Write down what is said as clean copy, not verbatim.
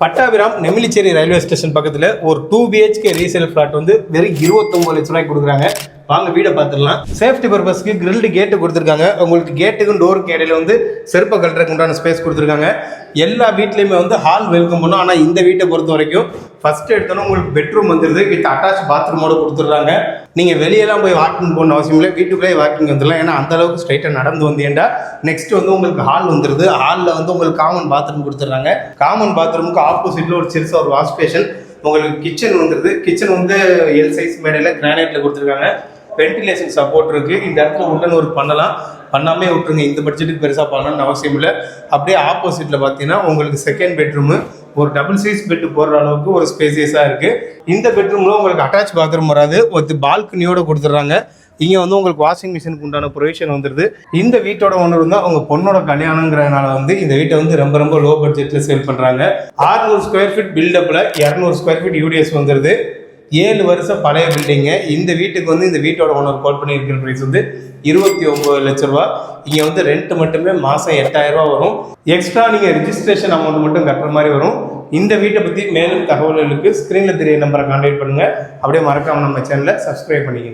Pattabiram Nemilichery railway station பக்கத்தில் ஒரு 2 BHK resale flat வந்து வெறும் 29 லட்ச ரூபாய்க்கு கொடுக்குறாங்க. வாங்க வீடை பார்த்துடலாம். சேஃப்டி பர்பஸ்க்கு கிரில்டு கேட்டு கொடுத்துருக்காங்க. உங்களுக்கு கேட்டுக்கும் டோருக்கு இடையில வந்து செருப்பை கட்டுறதுக்கு உண்டான ஸ்பேஸ் கொடுத்துருக்காங்க. எல்லா வீட்லையுமே வந்து ஹால் வெல்கம் பண்ணும். ஆனால் இந்த வீட்டை பொறுத்த வரைக்கும் ஃபர்ஸ்ட் எடுத்தோன்னா உங்களுக்கு பெட்ரூம் வந்துடுது. வித் அட்டாச் பாத்ரூமோட கொடுத்துட்றாங்க. நீங்கள் வெளியெல்லாம் போய் வாக்கிங் போகணும் அவசியம் இல்லை, வீட்டுக்குள்ளேயே வாக்கிங் வந்துடலாம். ஏன்னா அந்த அளவுக்கு ஸ்ட்ரைட்டாக நடந்து வந்தீங்கன்னா நெக்ஸ்ட் வந்து உங்களுக்கு ஹால் வந்துடுது. ஹாலில் வந்து உங்களுக்கு காமன் பாத்ரூம் கொடுத்துட்றாங்க. காமன் பாத்ரூமுக்கு ஆப்போசிட்டில் ஒரு சிறுசாக ஒரு வாஷ் பேஷன், உங்களுக்கு கிச்சன் வந்துடுது. கிச்சன் வந்து எல் சைஸ் மேடையில் கிரானைட்டில் கொடுத்துருக்காங்க. வென்டிலேஷன் சப்போர்ட் இருக்குது. இந்த இடத்துல உடன் ஒரு பண்ணாமே விட்டுருங்க. இந்த பட்ஜெட்டுக்கு பெருசாக பண்ணணும்னு அவசியம் இல்லை. அப்படியே ஆப்போசிட்டில் பார்த்தீங்கன்னா உங்களுக்கு செகண்ட் பெட்ரூமு, ஒரு டபுள் சைஸ் பெட்டு போடுற அளவுக்கு ஒரு ஸ்பேசியஸாக இருக்குது. இந்த பெட்ரூமில் உங்களுக்கு அட்டாச் பாத்ரூம் வராது, ஒரு பால்கனியோட கொடுத்துட்றாங்க. இங்கே வந்து உங்களுக்கு வாஷிங் மிஷினுக்கு உண்டான ப்ரொவிஷன் வந்துடுது. இந்த வீட்டோட ஓனர் வந்து அவங்க பொண்ணோட கல்யாணங்கிறதுனால வந்து இந்த வீட்டை வந்து ரொம்ப லோ பட்ஜெட்டில் சேல் பண்ணுறாங்க. 600 ஸ்கொயர் ஃபீட் பில்டப்பில் 200 ஸ்கொயர் ஃபீட் யூடிஎஸ் வந்துடுது. 7 வருஷம் பழைய பில்டிங்கு. இந்த வீட்டுக்கு வந்து இந்த வீட்டோட ஓனர் கோட் பண்ணி இருக்கிற ப்ரைஸ் வந்து 29 லட்ச ரூபா. இங்கே வந்து ரெண்ட் மட்டுமே மாதம் 8000 ரூபா வரும். எக்ஸ்ட்ரா நீங்கள் ரிஜிஸ்ட்ரேஷன் அமௌண்ட் மட்டும் கட்டுற மாதிரி வரும். இந்த வீட்டை பற்றி மேலும் தகவல்களுக்கு ஸ்க்ரீனில் தெரிய நம்பரை கான்டாக்ட் பண்ணுங்கள். அப்படியே மறக்காமல் நம்ம சேனலை சப்ஸ்கிரைப் பண்ணிக்கங்க.